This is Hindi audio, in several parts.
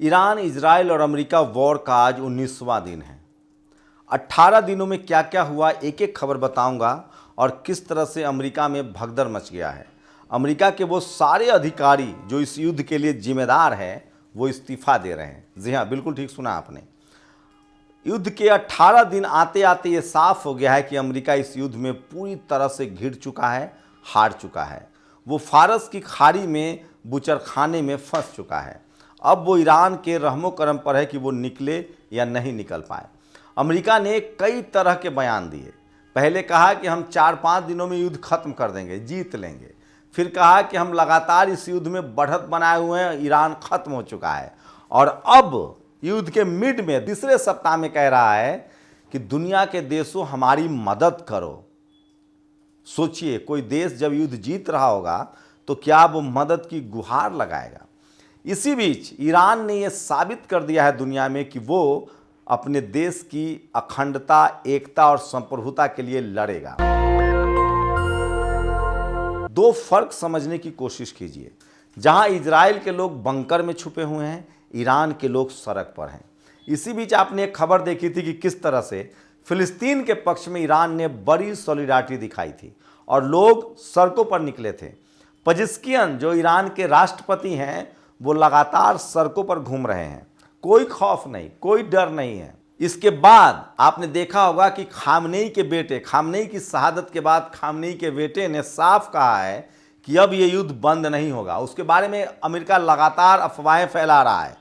ईरान, इजराइल और अमेरिका वॉर का आज 19वां दिन है। 18 दिनों में क्या क्या हुआ एक एक खबर बताऊंगा और किस तरह से अमेरिका में भगदड़ मच गया है। अमेरिका के वो सारे अधिकारी जो इस युद्ध के लिए जिम्मेदार हैं वो इस्तीफा दे रहे हैं। जी हाँ, बिल्कुल ठीक सुना आपने। युद्ध के 18 दिन आते आते ये साफ हो गया है कि अमेरिका इस युद्ध में पूरी तरह से घिर चुका है, हार चुका है। वो फारस की खाड़ी में बुचरखाने में फंस चुका है। अब वो ईरान के रहमो करम पर है कि वो निकले या नहीं निकल पाए। अमेरिका ने कई तरह के बयान दिए। पहले कहा कि हम 4-5 दिनों में युद्ध खत्म कर देंगे, जीत लेंगे। फिर कहा कि हम लगातार इस युद्ध में बढ़त बनाए हुए हैं, ईरान खत्म हो चुका है। और अब युद्ध के मिड में तीसरे सप्ताह में कह रहा है कि दुनिया के देशों हमारी मदद करो। सोचिए, कोई देश जब युद्ध जीत रहा होगा तो क्या वो मदद की गुहार लगाएगा। इसी बीच ईरान ने यह साबित कर दिया है दुनिया में कि वो अपने देश की अखंडता, एकता और संप्रभुता के लिए लड़ेगा। दो फर्क समझने की कोशिश कीजिए। जहां इजराइल के लोग बंकर में छुपे हुए हैं, ईरान के लोग सड़क पर हैं। इसी बीच आपने एक खबर देखी थी कि किस तरह से फिलिस्तीन के पक्ष में ईरान ने बड़ी सॉलिडारिटी दिखाई थी और लोग सड़कों पर निकले थे। पेजेश्कियन जो ईरान के राष्ट्रपति हैं वो लगातार सड़कों पर घूम रहे हैं। कोई खौफ नहीं, कोई डर नहीं है। इसके बाद आपने देखा होगा कि खामनेई के बेटे, खामनेई की शहादत के बाद खामनेई के बेटे ने साफ कहा है कि अब ये युद्ध बंद नहीं होगा। उसके बारे में अमेरिका लगातार अफवाहें फैला रहा है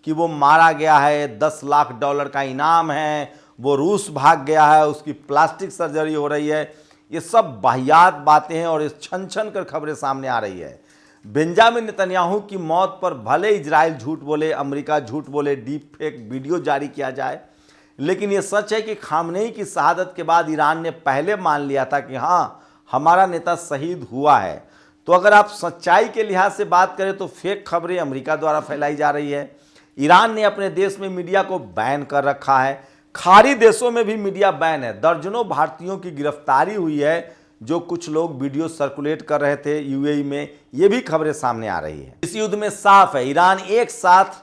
कि वो मारा गया है, $10 लाख का इनाम है, वो रूस भाग गया है, उसकी प्लास्टिक सर्जरी हो रही है। ये सब वाहियात बातें हैं और ये छन छन कर खबरें सामने आ रही है। बेंजामिन नेतन्याहू की मौत पर भले इजराइल झूठ बोले, अमेरिका झूठ बोले, डीप फेक वीडियो जारी किया जाए, लेकिन ये सच है कि खामनेई की शहादत के बाद ईरान ने पहले मान लिया था कि हाँ, हमारा नेता शहीद हुआ है। तो अगर आप सच्चाई के लिहाज से बात करें तो फेक खबरें अमेरिका द्वारा फैलाई जा रही है। ईरान ने अपने देश में मीडिया को बैन कर रखा है। खाड़ी देशों में भी मीडिया बैन है। दर्जनों भारतीयों की गिरफ्तारी हुई है जो कुछ लोग वीडियो सर्कुलेट कर रहे थे यूएई में। ये भी खबरें सामने आ रही है। इस युद्ध में साफ है ईरान एक साथ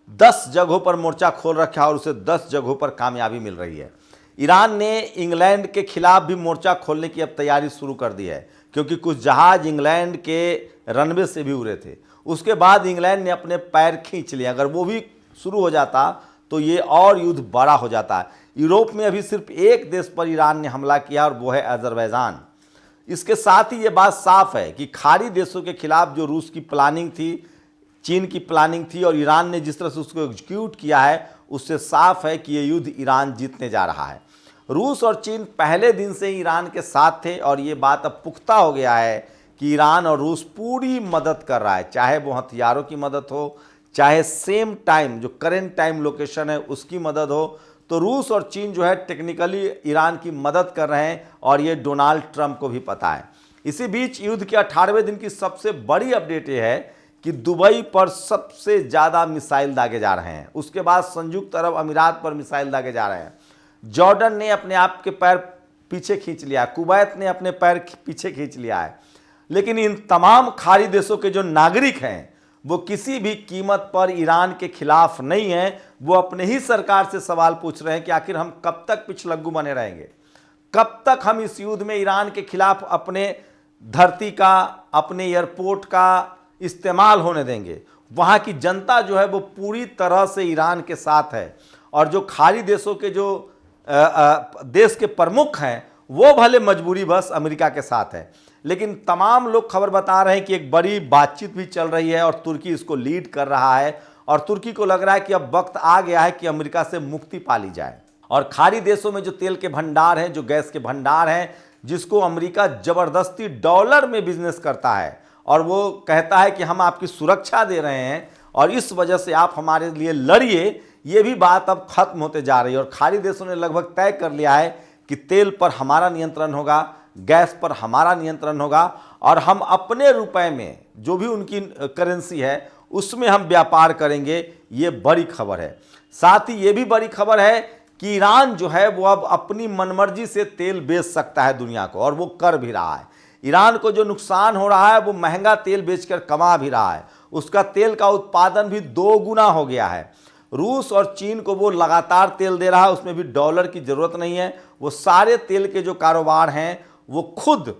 10 जगहों पर मोर्चा खोल रखा है और उसे 10 जगहों पर कामयाबी मिल रही है। ईरान ने इंग्लैंड के खिलाफ भी मोर्चा खोलने की अब तैयारी शुरू कर दी है, क्योंकि कुछ जहाज इंग्लैंड के रनवे से भी उड़े थे। उसके बाद इंग्लैंड ने अपने पैर खींच लिए। अगर वो भी शुरू हो जाता तो ये और युद्ध बड़ा हो जाता है। यूरोप में अभी सिर्फ एक देश पर ईरान ने हमला किया और वो है अजरबैजान। इसके साथ ही ये बात साफ है कि खाड़ी देशों के खिलाफ जो रूस की प्लानिंग थी, चीन की प्लानिंग थी और ईरान ने जिस तरह से उसको एग्जीक्यूट किया है, उससे साफ है कि ये युद्ध ईरान जीतने जा रहा है। रूस और चीन पहले दिन से ईरान के साथ थे और ये बात अब पुख्ता हो गया है कि ईरान और रूस पूरी मदद कर रहा है, चाहे वो हथियारों की मदद हो, चाहे सेम टाइम जो करेंट टाइम लोकेशन है उसकी मदद हो। तो रूस और चीन जो है टेक्निकली ईरान की मदद कर रहे हैं और ये डोनाल्ड ट्रंप को भी पता है। इसी बीच युद्ध के 18वें दिन की सबसे बड़ी अपडेट ये है कि दुबई पर सबसे ज़्यादा मिसाइल दागे जा रहे हैं। उसके बाद संयुक्त अरब अमीरात पर मिसाइल दागे जा रहे हैं। जॉर्डन ने अपने आप के पैर पीछे खींच लिया, कुवैत ने अपने पैर पीछे खींच लिया है। लेकिन इन तमाम खाड़ी देशों के जो नागरिक हैं वो किसी भी कीमत पर ईरान के खिलाफ नहीं है। वो अपने ही सरकार से सवाल पूछ रहे हैं कि आखिर हम कब तक पिछलग्गू बने रहेंगे, कब तक हम इस युद्ध में ईरान के खिलाफ अपने धरती का, अपने एयरपोर्ट का इस्तेमाल होने देंगे। वहाँ की जनता जो है वो पूरी तरह से ईरान के साथ है और जो खाड़ी देशों के जो देश के प्रमुख हैं वो भले मजबूरी बस अमेरिका के साथ है। लेकिन तमाम लोग खबर बता रहे हैं कि एक बड़ी बातचीत भी चल रही है और तुर्की इसको लीड कर रहा है और तुर्की को लग रहा है कि अब वक्त आ गया है कि अमेरिका से मुक्ति पा ली जाए। और खाड़ी देशों में जो तेल के भंडार हैं, जो गैस के भंडार हैं, जिसको अमेरिका ज़बरदस्ती डॉलर में बिजनेस करता है और वो कहता है कि हम आपकी सुरक्षा दे रहे हैं और इस वजह से आप हमारे लिए लड़िए, ये भी बात अब खत्म होते जा रही है। और खाड़ी देशों ने लगभग तय कर लिया है कि तेल पर हमारा नियंत्रण होगा, गैस पर हमारा नियंत्रण होगा और हम अपने रुपए में जो भी उनकी करेंसी है उसमें हम व्यापार करेंगे। ये बड़ी खबर है। साथ ही ये भी बड़ी खबर है कि ईरान जो है वो अब अपनी मनमर्जी से तेल बेच सकता है दुनिया को और वो कर भी रहा है। ईरान को जो नुकसान हो रहा है वो महंगा तेल बेचकर कमा भी रहा है। उसका तेल का उत्पादन भी 2 गुना हो गया है। रूस और चीन को वो लगातार तेल दे रहा है, उसमें भी डॉलर की ज़रूरत नहीं है। वो सारे तेल के जो कारोबार हैं वो खुद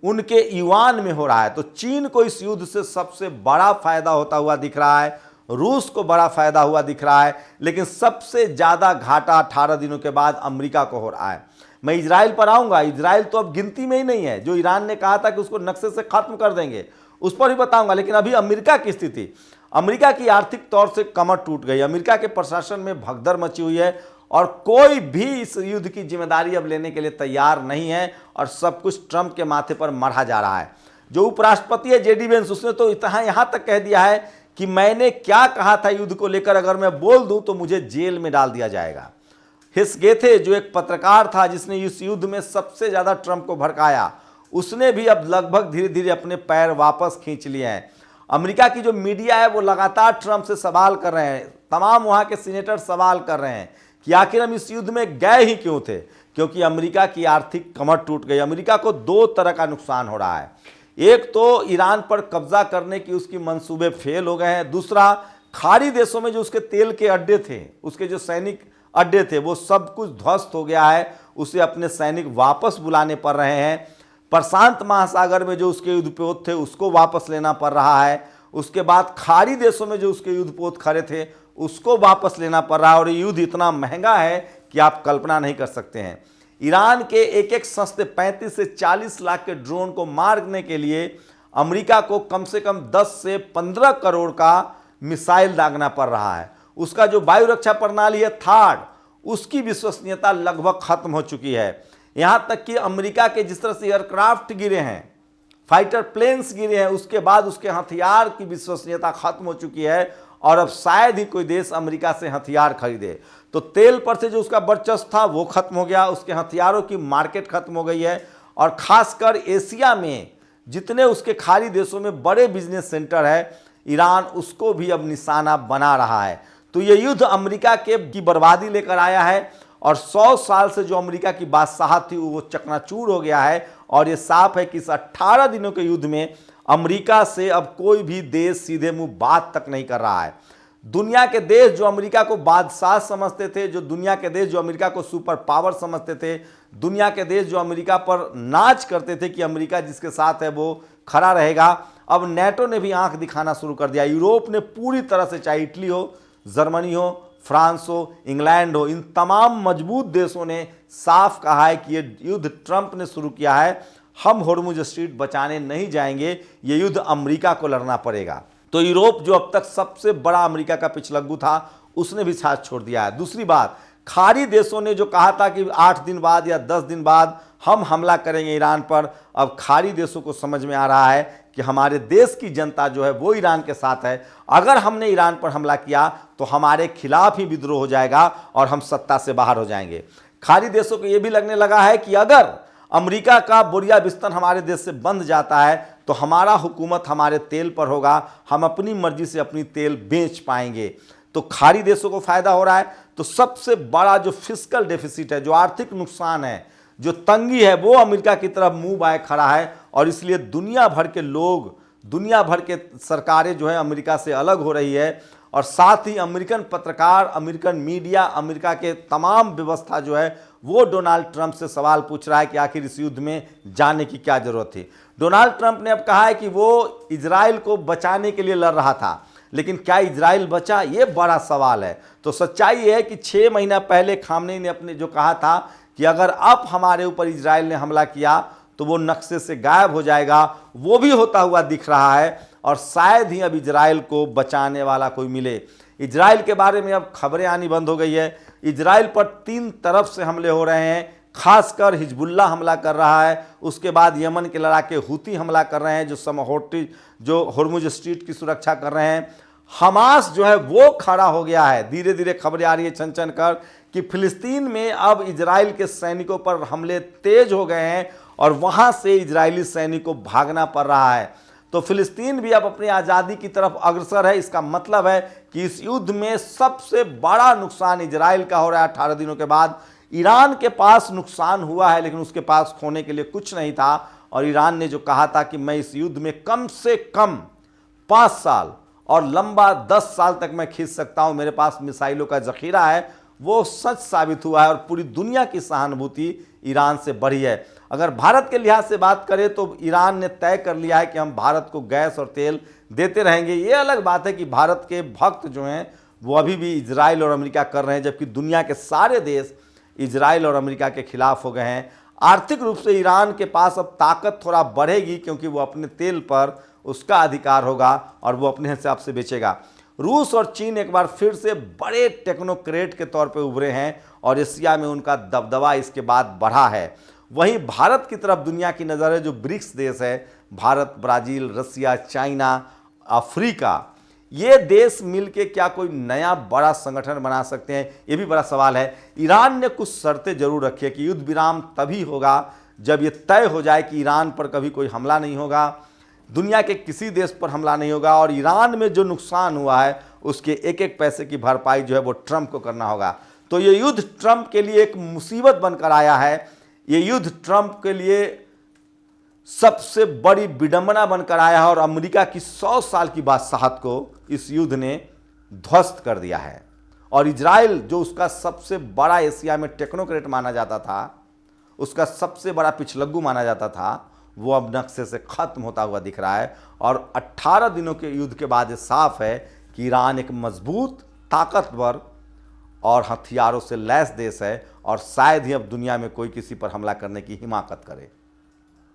उनके युआन में हो रहा है। तो चीन को इस युद्ध से सबसे बड़ा फायदा होता हुआ दिख रहा है, रूस को बड़ा फायदा हुआ दिख रहा है, लेकिन सबसे ज़्यादा घाटा 18 दिनों के बाद अमेरिका को हो रहा है। मैं इजराइल पर आऊँगा, इजराइल तो अब गिनती में ही नहीं है। जो ईरान ने कहा था कि उसको नक्शे से खत्म कर देंगे, उस पर भी बताऊंगा। लेकिन अभी अमेरिका की स्थिति, अमेरिका की आर्थिक तौर से कमर टूट गई, अमेरिका के प्रशासन में भगदड़ मची हुई है और कोई भी इस युद्ध की जिम्मेदारी अब लेने के लिए तैयार नहीं है और सब कुछ ट्रंप के माथे पर मढ़ा जा रहा है। जो उपराष्ट्रपति है जेडी वेंस, उसने तो इतना यहाँ तक कह दिया है कि मैंने क्या कहा था युद्ध को लेकर, अगर मैं बोल दूं तो मुझे जेल में डाल दिया जाएगा। हिस्गेथे जो एक पत्रकार था जिसने इस युद्ध में सबसे ज़्यादा ट्रंप को भड़काया, उसने भी अब लगभग धीरे धीरे अपने पैर वापस खींच लिए हैं। अमेरिका की जो मीडिया है वो लगातार ट्रंप से सवाल कर रहे हैं, तमाम वहाँ के सीनेटर सवाल कर रहे हैं कि आखिर हम इस युद्ध में गए ही क्यों थे, क्योंकि अमेरिका की आर्थिक कमर टूट गई। अमेरिका को 2 तरह का नुकसान हो रहा है। एक तो ईरान पर कब्जा करने की उसकी मंसूबे फेल हो गए हैं, दूसरा खाड़ी देशों में जो उसके तेल के अड्डे थे, उसके जो सैनिक अड्डे थे, वो सब कुछ ध्वस्त हो गया है। उसे अपने सैनिक वापस बुलाने पड़ रहे हैं। प्रशांत महासागर में जो उसके युद्धपोत थे उसको वापस लेना पड़ रहा है। उसके बाद खाड़ी देशों में जो उसके युद्धपोत खड़े थे उसको वापस लेना पड़ रहा है। और ये युद्ध इतना महंगा है कि आप कल्पना नहीं कर सकते हैं। ईरान के एक एक सस्ते 35 से 40 लाख के ड्रोन को मारने के लिए अमेरिका को कम से कम 10 से 15 करोड़ का मिसाइल दागना पड़ रहा है। उसका जो वायु रक्षा प्रणाली है थाड, उसकी विश्वसनीयता लगभग खत्म हो चुकी है। यहाँ तक कि अमेरिका के जिस तरह से एयरक्राफ्ट गिरे हैं, फाइटर प्लेन्स गिरे हैं, उसके बाद उसके हथियार की विश्वसनीयता खत्म हो चुकी है और अब शायद ही कोई देश अमेरिका से हथियार खरीदे। तो तेल पर से जो उसका वर्चस्व था वो खत्म हो गया, उसके हथियारों की मार्केट खत्म हो गई है। और खासकर एशिया में जितने उसके खाड़ी देशों में बड़े बिजनेस सेंटर है, ईरान उसको भी अब निशाना बना रहा है। तो ये युद्ध अमेरिका की बर्बादी लेकर आया है और 100 साल से जो अमेरिका की बादशाहत थी वो चकनाचूर हो गया है। और ये साफ है कि इस 18 दिनों के युद्ध में अमेरिका से अब कोई भी देश सीधे मुंह बात तक नहीं कर रहा है। दुनिया के देश जो अमेरिका को बादशाह समझते थे, जो दुनिया के देश जो अमेरिका को सुपर पावर समझते थे, दुनिया के देश जो अमेरिका पर नाच करते थे कि अमेरिका जिसके साथ है वो खड़ा रहेगा, अब नेटो ने भी आंख दिखाना शुरू कर दिया। यूरोप ने पूरी तरह से, चाहे इटली हो, जर्मनी हो, फ्रांस हो, इंग्लैंड हो, इन तमाम मजबूत देशों ने साफ कहा है कि ये युद्ध ट्रंप ने शुरू किया है, हम होर्मुज स्ट्रीट बचाने नहीं जाएंगे, ये युद्ध अमेरिका को लड़ना पड़ेगा। तो यूरोप जो अब तक सबसे बड़ा अमेरिका का पिछलग्गू था, उसने भी साथ छोड़ दिया है। दूसरी बात, खाड़ी देशों ने जो कहा था कि 8 दिन बाद या 10 दिन बाद हम हमला करेंगे ईरान पर, अब खाड़ी देशों को समझ में आ रहा है कि हमारे देश की जनता जो है वो ईरान के साथ है। अगर हमने ईरान पर हमला किया तो हमारे खिलाफ ही विद्रोह हो जाएगा और हम सत्ता से बाहर हो जाएंगे। खाड़ी देशों को ये भी लगने लगा है कि अगर अमेरिका का बोरिया बिस्तर हमारे देश से बंद जाता है तो हमारा हुकूमत हमारे तेल पर होगा, हम अपनी मर्जी से अपनी तेल बेच पाएंगे। तो खाड़ी देशों को फायदा हो रहा है। तो सबसे बड़ा जो फिस्कल डेफिसिट है, जो आर्थिक नुकसान है, जो तंगी है, वो अमेरिका की तरफ मुंह बाए खड़ा है। और इसलिए दुनिया भर के लोग, दुनिया भर के सरकारें जो है अमेरिका से अलग हो रही है। और साथ ही अमेरिकन पत्रकार, अमेरिकन मीडिया, अमेरिका के तमाम व्यवस्था जो है वो डोनाल्ड ट्रंप से सवाल पूछ रहा है कि आखिर इस युद्ध में जाने की क्या जरूरत थी। डोनाल्ड ट्रंप ने अब कहा है कि वो इजराइल को बचाने के लिए लड़ रहा था, लेकिन क्या इजराइल बचा, ये बड़ा सवाल है। तो सच्चाई ये है कि 6 महीना पहले खामनेई ने अपने जो कहा था कि अगर अब हमारे ऊपर इजराइल ने हमला किया तो वो नक्शे से गायब हो जाएगा, वो भी होता हुआ दिख रहा है। और शायद ही अब इजराइल को बचाने वाला कोई मिले। इजराइल के बारे में अब खबरें आनी बंद हो गई है। इजराइल पर 3 तरफ से हमले हो रहे हैं, खासकर हिजबुल्ला हमला कर रहा है, उसके बाद यमन के लड़ाके हुती हमला कर रहे हैं, जो होर्मुज स्ट्रीट की सुरक्षा कर रहे हैं। हमास जो है वो खड़ा हो गया है। धीरे धीरे खबरें आ रही है छन छन कर कि फिलिस्तीन में अब इजराइल के सैनिकों पर हमले तेज हो गए हैं और वहां से इजरायली सैनिकों को भागना पड़ रहा है। तो फिलिस्तीन भी अब अपनी आज़ादी की तरफ अग्रसर है। इसका मतलब है कि इस युद्ध में सबसे बड़ा नुकसान इजराइल का हो रहा है 18 दिनों के बाद। ईरान के पास नुकसान हुआ है, लेकिन उसके पास खोने के लिए कुछ नहीं था। और ईरान ने जो कहा था कि मैं इस युद्ध में कम से कम 5 साल और लंबा 10 साल तक मैं खींच सकता हूं, मेरे पास मिसाइलों का जखीरा है, वो सच साबित हुआ है और पूरी दुनिया की सहानुभूति ईरान से बढ़ी है। अगर भारत के लिहाज से बात करें तो ईरान ने तय कर लिया है कि हम भारत को गैस और तेल देते रहेंगे। ये अलग बात है कि भारत के भक्त जो हैं वो अभी भी इजराइल और अमेरिका कर रहे हैं, जबकि दुनिया के सारे देश इजराइल और अमेरिका के खिलाफ हो गए हैं। आर्थिक रूप से ईरान के पास अब ताकत थोड़ा बढ़ेगी क्योंकि वो अपने तेल पर उसका अधिकार होगा और वो अपने हिसाब से बेचेगा। रूस और चीन एक बार फिर से बड़े टेक्नोक्रेट के तौर पे उभरे हैं और एशिया में उनका दबदबा इसके बाद बढ़ा है। वहीं भारत की तरफ दुनिया की नज़र है, जो ब्रिक्स देश है, भारत, ब्राज़ील, रसिया, चाइना, अफ्रीका, ये देश मिलके क्या कोई नया बड़ा संगठन बना सकते हैं? ये भी बड़ा सवाल है। ईरान ने कुछ शर्तें जरूर रखी है कि युद्ध विराम तभी होगा जब ये तय हो जाए कि ईरान पर कभी कोई हमला नहीं होगा, दुनिया के किसी देश पर हमला नहीं होगा और ईरान में जो नुकसान हुआ है उसके एक एक पैसे की भरपाई जो है वो ट्रंप को करना होगा। तो ये युद्ध ट्रंप के लिए एक मुसीबत बनकर आया है। ये युद्ध ट्रंप के लिए सबसे बड़ी विडंबना बनकर आया है और अमेरिका की 100 साल की बादशाहत को इस युद्ध ने ध्वस्त कर दिया है। और इजराइल, जो उसका सबसे बड़ा एशिया में टेक्नोक्रेट माना जाता था, उसका सबसे बड़ा पिछलग्गू माना जाता था, वो अब नक्शे से खत्म होता हुआ दिख रहा है। और 18 दिनों के युद्ध के बाद ये साफ है कि ईरान एक मजबूत, ताकतवर और हथियारों से लैस देश है और शायद ही अब दुनिया में कोई किसी पर हमला करने की हिमाकत करे।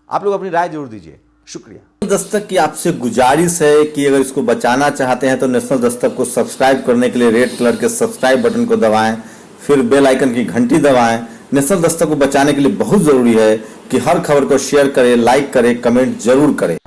आप लोग अपनी राय जरूर दीजिए। शुक्रिया। दस्तक की आपसे गुजारिश है कि अगर इसको बचाना चाहते हैं तो नेशनल दस्तक को सब्सक्राइब करने के लिए रेड कलर के सब्सक्राइब बटन को दबाएं, फिर बेल आइकन की घंटी दबाएं। नेशनल दस्तक को बचाने के लिए बहुत जरूरी है कि हर खबर को शेयर करें, लाइक करें, कमेंट जरूर करें।